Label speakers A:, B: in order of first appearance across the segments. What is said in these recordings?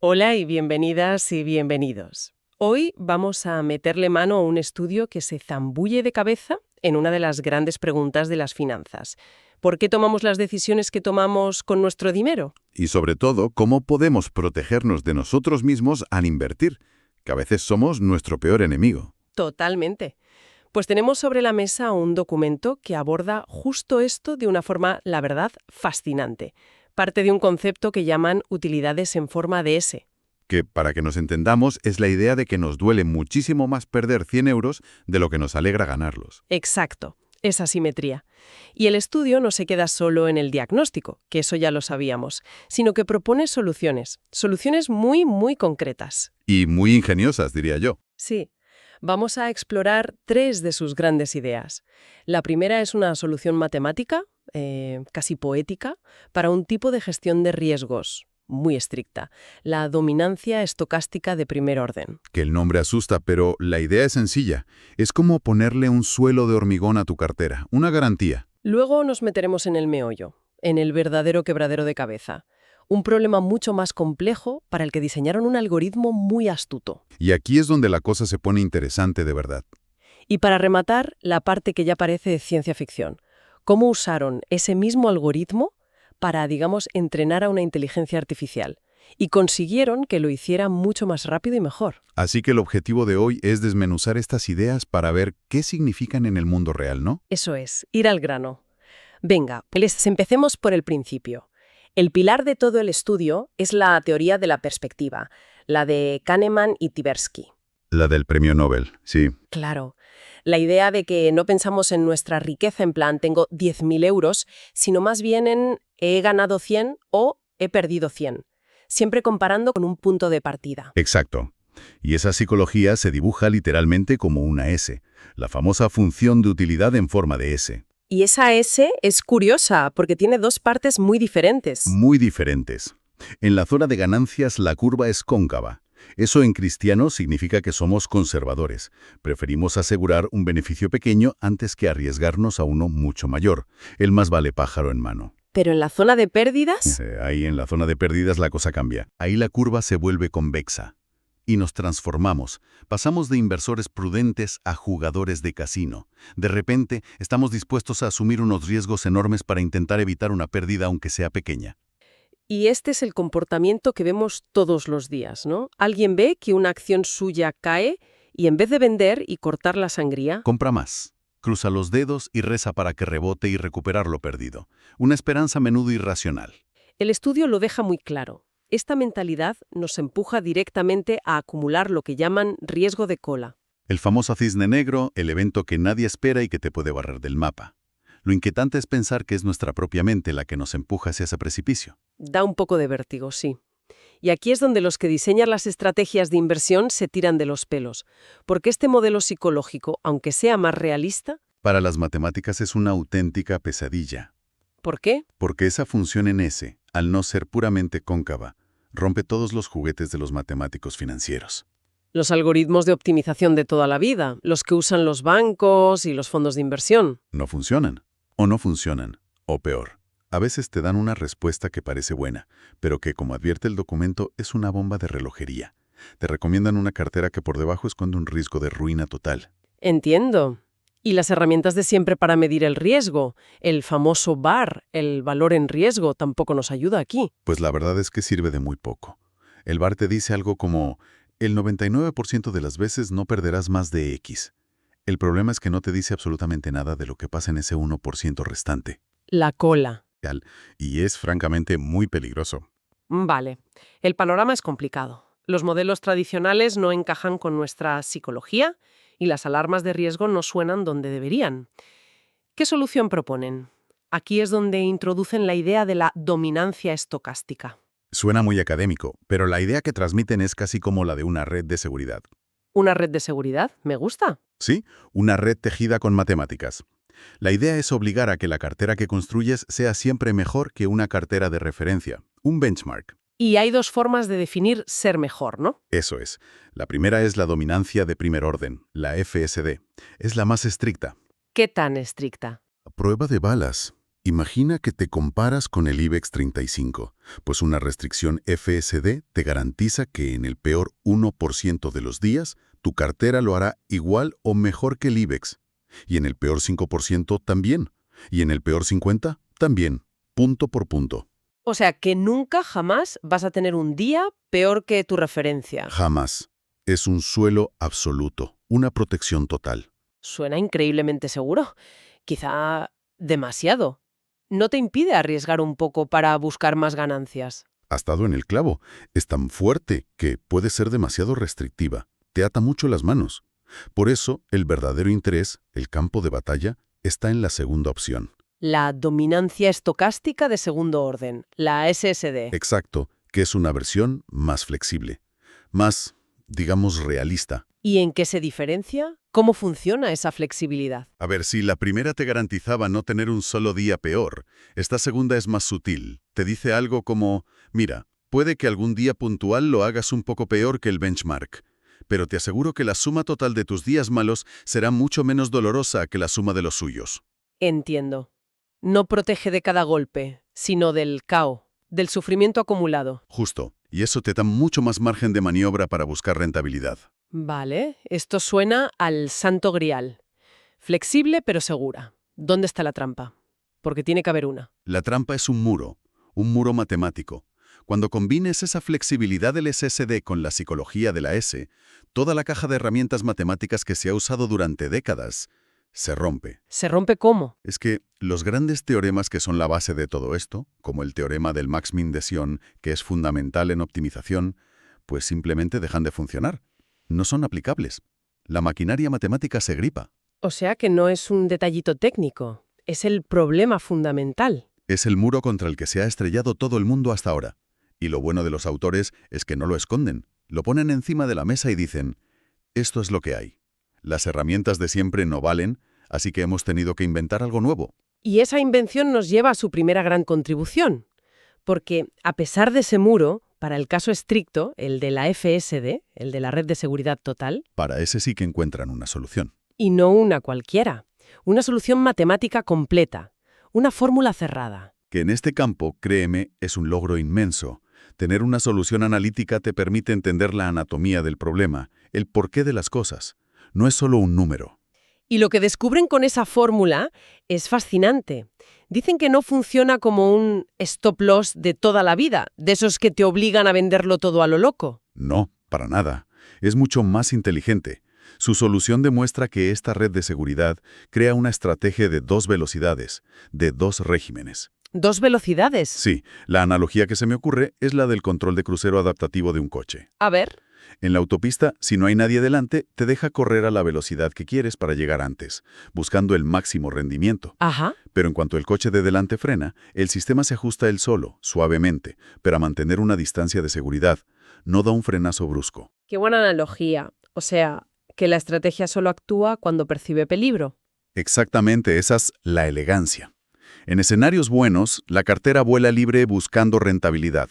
A: Hola y bienvenidas y bienvenidos. Hoy vamos a meterle mano a un estudio que se zambulle de cabeza en una de las grandes preguntas de las finanzas. ¿Por qué tomamos las decisiones que tomamos con nuestro dinero?
B: Y sobre todo, ¿cómo podemos protegernos de nosotros mismos al invertir? Que a veces somos nuestro peor enemigo.
A: Totalmente. Pues tenemos sobre la mesa un documento que aborda justo esto de una forma, la verdad, fascinante. Parte de un concepto que llaman utilidades en forma de S.
B: Que, para que nos entendamos, es la idea de que nos duele muchísimo más perder 100 euros de lo que nos alegra ganarlos.
A: Exacto, esa simetría. Y el estudio no se queda solo en el diagnóstico, que eso ya lo sabíamos, sino que propone soluciones muy concretas.
B: Y muy ingeniosas, diría yo.
A: Sí. Vamos a explorar tres de sus grandes ideas. La primera es una solución matemática, casi poética, para un tipo de gestión de riesgos muy estricta, la dominancia estocástica de primer orden.
B: Que el nombre asusta, pero la idea es sencilla. Es como ponerle un suelo de hormigón a tu cartera, una garantía.
A: Luego nos meteremos en el meollo, en el verdadero quebradero de cabeza. Un problema mucho más complejo para el que diseñaron un algoritmo muy astuto.
B: Y aquí es donde la cosa se pone interesante de verdad.
A: Y para rematar, la parte que ya parece de ciencia ficción. ¿Cómo usaron ese mismo algoritmo para, digamos, entrenar a una inteligencia artificial? Y consiguieron que lo hiciera mucho más rápido y mejor.
B: Así que el objetivo de hoy es desmenuzar estas ideas para ver qué significan en el mundo real, ¿no?
A: Eso es, ir al grano. Venga, pues empecemos por el principio. El pilar de todo el estudio es la teoría de la perspectiva, la de Kahneman y Tversky.
B: La del premio Nobel, sí.
A: Claro. La idea de que no pensamos en nuestra riqueza en plan tengo 10.000 euros, sino más bien en he ganado 100 o he perdido 100. Siempre comparando con un punto de partida.
B: Exacto. Y esa psicología se dibuja literalmente como una S, la famosa función de utilidad en forma de S.
A: Y esa S es curiosa porque tiene dos partes muy diferentes.
B: Muy diferentes. En la zona de ganancias la curva es cóncava. Eso en cristiano significa que somos conservadores. Preferimos asegurar un beneficio pequeño antes que arriesgarnos a uno mucho mayor. El más vale pájaro en mano.
A: Pero en la zona de pérdidas...
B: Ahí en la zona de pérdidas la cosa cambia. Ahí la curva se vuelve convexa. Y nos transformamos. Pasamos de inversores prudentes a jugadores de casino. De repente, estamos dispuestos a asumir unos riesgos enormes para intentar evitar una pérdida aunque sea pequeña.
A: Y este es el comportamiento que vemos todos los días, ¿no? Alguien ve que una acción suya cae y en vez de vender y cortar la sangría...
B: Compra más. Cruza los dedos y reza para que rebote y recuperar lo perdido. Una esperanza a menudo irracional.
A: El estudio lo deja muy claro. Esta mentalidad nos empuja directamente a acumular lo que llaman riesgo de cola.
B: El famoso cisne negro, el evento que nadie espera y que te puede barrer del mapa. Lo inquietante es pensar que es nuestra propia mente la que nos empuja hacia ese precipicio.
A: Da un poco de vértigo, sí. Y aquí es donde los que diseñan las estrategias de inversión se tiran de los pelos. Porque este modelo psicológico, aunque sea más realista...
B: Para las matemáticas es una auténtica pesadilla.
A: ¿Por qué?
B: Porque esa función en S, al no ser puramente cóncava, rompe todos los juguetes de los matemáticos financieros.
A: Los algoritmos de optimización de toda la vida, los que usan los bancos y los fondos de inversión.
B: No funcionan. O no funcionan. O peor. A veces te dan una respuesta que parece buena, pero que, como advierte el documento, es una bomba de relojería. Te recomiendan una cartera que por debajo esconde un riesgo de ruina total.
A: Entiendo. Y las herramientas de siempre para medir el riesgo, el famoso VaR, el valor en riesgo, tampoco nos ayuda aquí.
B: Pues la verdad es que sirve de muy poco. El VaR te dice algo como, el 99% de las veces no perderás más de X. El problema es que no te dice absolutamente nada de lo que pasa en ese 1% restante.
A: La cola.
B: Y es francamente muy peligroso.
A: Vale. El panorama es complicado. Los modelos tradicionales no encajan con nuestra psicología y las alarmas de riesgo no suenan donde deberían. ¿Qué solución proponen? Aquí es donde introducen la idea de la dominancia estocástica.
B: Suena muy académico, pero la idea que transmiten es casi como la de una red de seguridad.
A: ¿Una red de seguridad? Me gusta.
B: Sí, una red tejida con matemáticas. La idea es obligar a que la cartera que construyes sea siempre mejor que una cartera de referencia, un benchmark.
A: Y hay dos formas de definir ser mejor, ¿no?
B: Eso es. La primera es la dominancia de primer orden, la FSD. Es la más estricta.
A: ¿Qué tan estricta?
B: A prueba de balas. Imagina que te comparas con el IBEX 35, pues una restricción FSD te garantiza que en el peor 1% de los días, tu cartera lo hará igual o mejor que el IBEX. Y en el peor 5% también. Y en el peor 50% también, punto por punto.
A: O sea, que nunca, jamás vas a tener un día peor que tu referencia.
B: Jamás. Es un suelo absoluto, una protección total.
A: Suena increíblemente seguro. Quizá demasiado. ¿No te impide arriesgar un poco para buscar más ganancias?
B: Has dado en el clavo. Es tan fuerte que puede ser demasiado restrictiva. Te ata mucho las manos. Por eso, el verdadero interés, el campo de batalla, está en la segunda opción.
A: La dominancia estocástica de segundo orden, la SSD.
B: Exacto, que es una versión más flexible, más, digamos, realista.
A: ¿Y en qué se diferencia? ¿Cómo funciona esa flexibilidad?
B: A ver, si la primera te garantizaba no tener un solo día peor, esta segunda es más sutil. Te dice algo como, mira, puede que algún día puntual lo hagas un poco peor que el benchmark, pero te aseguro que la suma total de tus días malos será mucho menos dolorosa que la suma de los suyos.
A: Entiendo. No protege de cada golpe, sino del caos, del sufrimiento acumulado.
B: Justo, y eso te da mucho más margen de maniobra para buscar rentabilidad.
A: Vale, esto suena al santo grial. Flexible pero segura. ¿Dónde está la trampa? Porque tiene que haber una.
B: La trampa es un muro matemático. Cuando combines esa flexibilidad del SSD con la psicología de la S, toda la caja de herramientas matemáticas que se ha usado durante décadas se rompe.
A: ¿Se rompe cómo?
B: Es que los grandes teoremas que son la base de todo esto, como el teorema del Max-Min de Sion, que es fundamental en optimización, pues simplemente dejan de funcionar. No son aplicables. La maquinaria matemática se gripa.
A: O sea que no es un detallito técnico, es el problema fundamental.
B: Es el muro contra el que se ha estrellado todo el mundo hasta ahora. Y lo bueno de los autores es que no lo esconden. Lo ponen encima de la mesa y dicen, esto es lo que hay. Las herramientas de siempre no valen, así que hemos tenido que inventar algo nuevo.
A: Y esa invención nos lleva a su primera gran contribución. Porque, a pesar de ese muro, para el caso estricto, el de la FSD, el de la red de seguridad total,
B: Para ese sí que encuentran una solución.
A: y no una cualquiera, una solución matemática completa, una fórmula cerrada.
B: Que en este campo, créeme, es un logro inmenso. Tener una solución analítica te permite entender la anatomía del problema, el porqué de las cosas. No es solo un número.
A: Y lo que descubren con esa fórmula es fascinante. Dicen que no funciona como un stop loss de toda la vida, de esos que te obligan a venderlo todo a lo loco.
B: No, para nada. Es mucho más inteligente. Su solución demuestra que esta red de seguridad crea una estrategia de 2 velocidades, de 2 regímenes.
A: 2 velocidades.
B: Sí, la analogía que se me ocurre es la del control de crucero adaptativo de un coche.
A: A ver.
B: En la autopista, si no hay nadie delante, te deja correr a la velocidad que quieres para llegar antes, buscando el máximo rendimiento.
A: Ajá.
B: Pero en cuanto el coche de delante frena, el sistema se ajusta él solo, suavemente, para mantener una distancia de seguridad. No da un frenazo brusco.
A: Qué buena analogía. O sea, que la estrategia solo actúa cuando percibe peligro.
B: Exactamente, esa es la elegancia. En escenarios buenos, la cartera vuela libre buscando rentabilidad.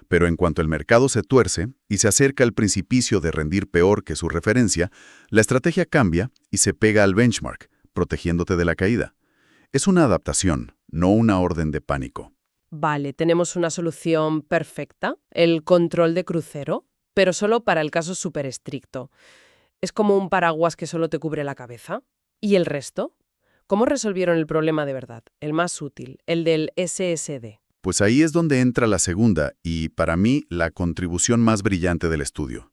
B: Pero en cuanto el mercado se tuerce y se acerca al precipicio de rendir peor que su referencia, la estrategia cambia y se pega al benchmark, protegiéndote de la caída. Es una adaptación, no una orden de pánico.
A: Vale, tenemos una solución perfecta, el control de crucero, pero solo para el caso súper estricto. Es como un paraguas que solo te cubre la cabeza. ¿Y el resto? ¿Cómo resolvieron el problema de verdad, el más útil, el del SSD?
B: Pues ahí es donde entra la segunda y, para mí, la contribución más brillante del estudio.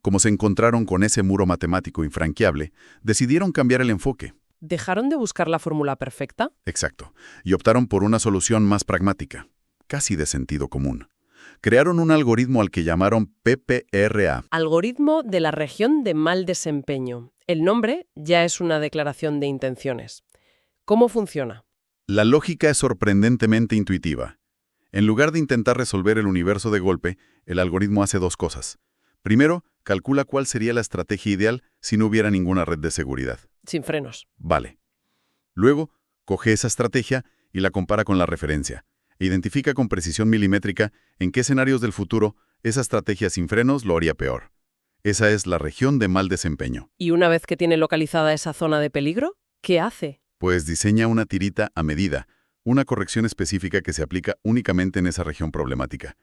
B: Como se encontraron con ese muro matemático infranqueable, decidieron cambiar el enfoque.
A: ¿Dejaron de buscar la fórmula perfecta?
B: Exacto. Y optaron por una solución más pragmática, casi de sentido común. Crearon un algoritmo al que llamaron PPRA.
A: Algoritmo de la región de mal desempeño. El nombre ya es una declaración de intenciones. ¿Cómo funciona?
B: La lógica es sorprendentemente intuitiva. En lugar de intentar resolver el universo de golpe, el algoritmo hace 2 cosas. Primero, calcula cuál sería la estrategia ideal si no hubiera ninguna red de seguridad.
A: Sin frenos.
B: Vale. Luego, coge esa estrategia y la compara con la referencia. E identifica con precisión milimétrica en qué escenarios del futuro esa estrategia sin frenos lo haría peor. Esa es la región de mal desempeño.
A: ¿Y una vez que tiene localizada esa zona de peligro, qué hace?
B: Pues diseña una tirita a medida, una corrección específica que se aplica únicamente en esa región problemática.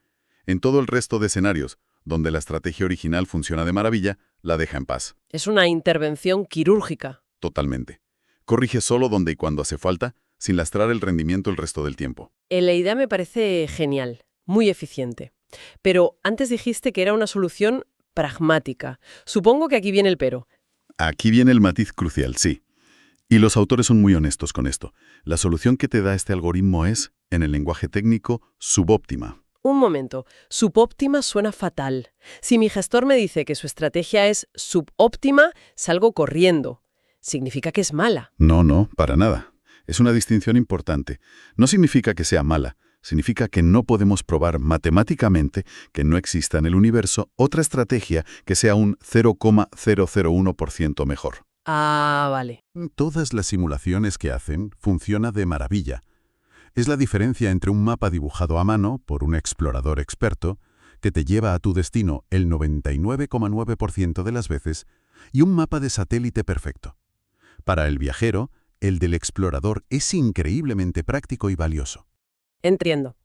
B: En todo el resto de escenarios, donde la estrategia original funciona de maravilla, la deja en paz.
A: Es una intervención quirúrgica.
B: Totalmente. Corrige solo donde y cuando hace falta, sin lastrar el rendimiento el resto del tiempo.
A: La idea me parece genial, muy eficiente. Pero antes dijiste que era una solución pragmática. Supongo que aquí viene el pero.
B: Aquí viene el matiz crucial, sí. Y los autores son muy honestos con esto. La solución que te da este algoritmo es, en el lenguaje técnico, subóptima.
A: Un momento, subóptima suena fatal. Si mi gestor me dice que su estrategia es subóptima, salgo corriendo. Significa que es mala.
B: No, para nada. Es una distinción importante. No significa que sea mala. Significa que no podemos probar matemáticamente que no exista en el universo otra estrategia que sea un 0,001% mejor.
A: Ah, vale.
C: Todas las simulaciones que hacen funciona de maravilla. Es la diferencia entre un mapa dibujado a mano por un explorador experto, que te lleva a tu destino el 99,9% de las veces, y un mapa de satélite perfecto. Para el viajero, el del explorador es increíblemente práctico y valioso.
A: Entiendo.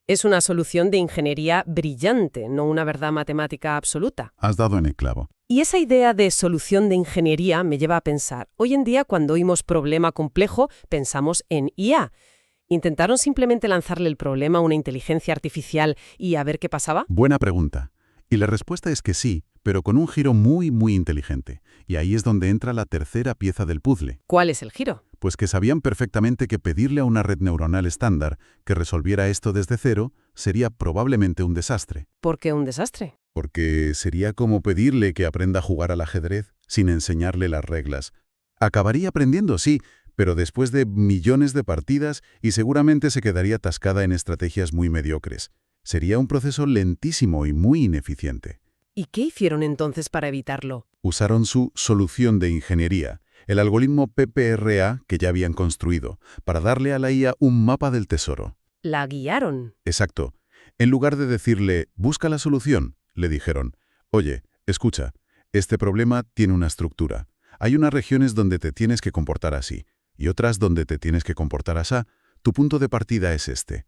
A: Es una solución de ingeniería brillante, no una verdad matemática absoluta.
C: Has dado en el clavo.
A: Y esa idea de solución de ingeniería me lleva a pensar, hoy en día cuando oímos problema complejo, pensamos en IA. ¿Intentaron simplemente lanzarle el problema a una inteligencia artificial y a ver qué pasaba?
C: Buena pregunta. Y la respuesta es que sí, pero con un giro muy inteligente. Y ahí es donde entra la tercera pieza del puzzle.
A: ¿Cuál es el giro?
C: Pues que sabían perfectamente que pedirle a una red neuronal estándar que resolviera esto desde cero sería probablemente un desastre.
A: ¿Por qué un desastre?
C: Porque sería como pedirle que aprenda a jugar al ajedrez sin enseñarle las reglas. Acabaría aprendiendo, sí, pero después de millones de partidas y seguramente se quedaría atascada en estrategias muy mediocres. Sería un proceso lentísimo y muy ineficiente.
A: ¿Y qué hicieron entonces para evitarlo?
C: Usaron su solución de ingeniería, el algoritmo PPRA que ya habían construido, para darle a la IA un mapa del tesoro.
A: La guiaron.
C: Exacto. En lugar de decirle, busca la solución, le dijeron, oye, escucha, este problema tiene una estructura. Hay unas regiones donde te tienes que comportar así, y otras donde te tienes que comportar asá. Tu punto de partida es este.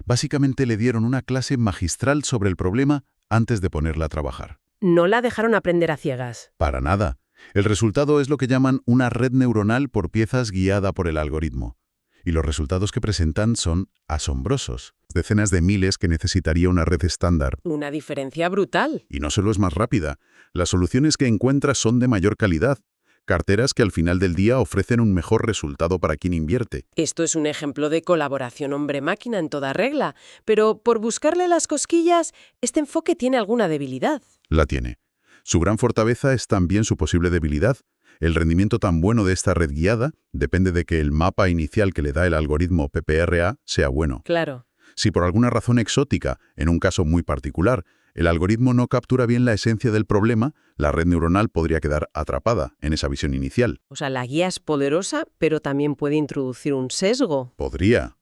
C: Básicamente le dieron una clase magistral sobre el problema antes de ponerla a trabajar.
A: No la dejaron aprender a ciegas.
C: Para nada. El resultado es lo que llaman una red neuronal por piezas guiada por el algoritmo. Y los resultados que presentan son asombrosos. Decenas de miles que necesitaría una red estándar.
A: Una diferencia brutal.
C: Y no solo es más rápida, las soluciones que encuentras son de mayor calidad. Carteras que al final del día ofrecen un mejor resultado para quien invierte.
A: Esto es un ejemplo de colaboración hombre-máquina en toda regla, pero por buscarle las cosquillas, este enfoque tiene alguna debilidad.
C: La tiene. Su gran fortaleza es también su posible debilidad. El rendimiento tan bueno de esta red guiada depende de que el mapa inicial que le da el algoritmo PPRA sea bueno.
A: Claro.
C: Si por alguna razón exótica, en un caso muy particular, el algoritmo no captura bien la esencia del problema, la red neuronal podría quedar atrapada en esa visión inicial.
A: O sea, la guía es poderosa, pero también puede introducir un sesgo.
C: Podría.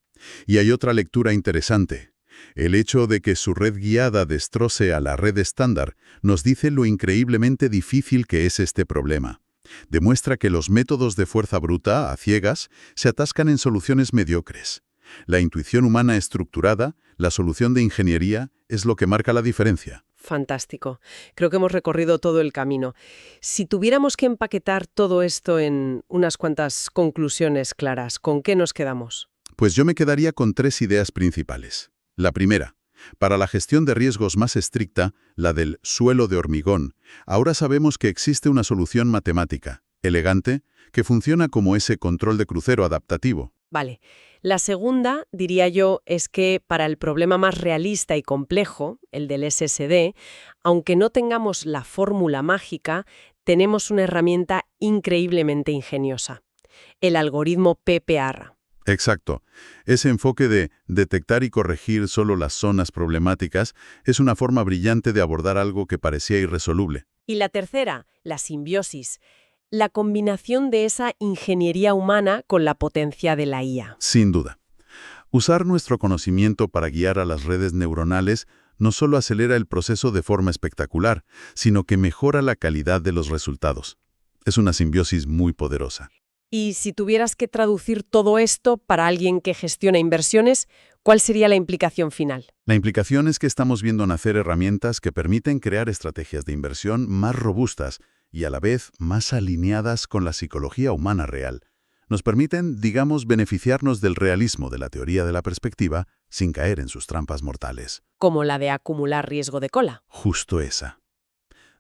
C: Y hay otra lectura interesante. El hecho de que su red guiada destroce a la red estándar nos dice lo increíblemente difícil que es este problema. Demuestra que los métodos de fuerza bruta, a ciegas, se atascan en soluciones mediocres. La intuición humana estructurada, la solución de ingeniería, es lo que marca la diferencia.
A: Fantástico. Creo que hemos recorrido todo el camino. Si tuviéramos que empaquetar todo esto en unas cuantas conclusiones claras, ¿con qué nos quedamos?
C: Pues yo me quedaría con 3 ideas principales. La primera, para la gestión de riesgos más estricta, la del suelo de hormigón, ahora sabemos que existe una solución matemática, elegante, que funciona como ese control de crucero adaptativo.
A: Vale. La segunda, diría yo, es que para el problema más realista y complejo, el del SSD, aunque no tengamos la fórmula mágica, tenemos una herramienta increíblemente ingeniosa, el algoritmo PPRA.
C: Exacto. Ese enfoque de detectar y corregir solo las zonas problemáticas es una forma brillante de abordar algo que parecía irresoluble.
A: Y la tercera, la simbiosis. La combinación de esa ingeniería humana con la potencia de la IA.
C: Sin duda. Usar nuestro conocimiento para guiar a las redes neuronales no solo acelera el proceso de forma espectacular, sino que mejora la calidad de los resultados. Es una simbiosis muy poderosa.
A: Y si tuvieras que traducir todo esto para alguien que gestiona inversiones, ¿cuál sería la implicación final?
C: La implicación es que estamos viendo nacer herramientas que permiten crear estrategias de inversión más robustas y a la vez más alineadas con la psicología humana real. Nos permiten, digamos, beneficiarnos del realismo de la teoría de la perspectiva sin caer en sus trampas mortales.
A: Como la de acumular riesgo de cola.
C: Justo esa.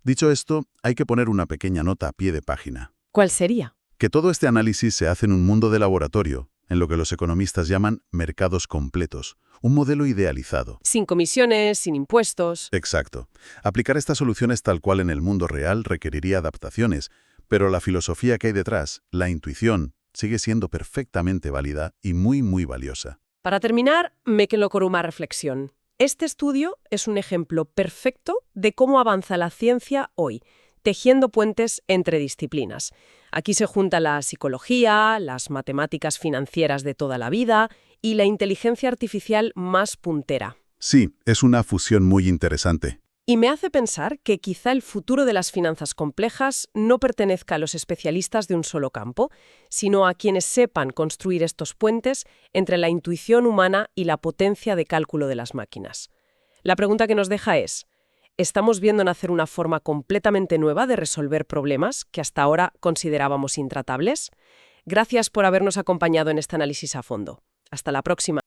C: Dicho esto, hay que poner una pequeña nota a pie de página.
A: ¿Cuál sería?
C: Que todo este análisis se hace en un mundo de laboratorio, en lo que los economistas llaman mercados completos, un modelo idealizado.
A: Sin comisiones, sin impuestos.
C: Exacto. Aplicar estas soluciones tal cual en el mundo real requeriría adaptaciones, pero la filosofía que hay detrás, la intuición, sigue siendo perfectamente válida y muy valiosa.
A: Para terminar, me quedo con una reflexión. Este estudio es un ejemplo perfecto de cómo avanza la ciencia hoy, tejiendo puentes entre disciplinas. Aquí se junta la psicología, las matemáticas financieras de toda la vida y la inteligencia artificial más puntera.
C: Sí, es una fusión muy interesante.
A: Y me hace pensar que quizá el futuro de las finanzas complejas no pertenezca a los especialistas de un solo campo, sino a quienes sepan construir estos puentes entre la intuición humana y la potencia de cálculo de las máquinas. La pregunta que nos deja es, ¿estamos viendo nacer una forma completamente nueva de resolver problemas que hasta ahora considerábamos intratables? Gracias por habernos acompañado en este análisis a fondo. Hasta la próxima.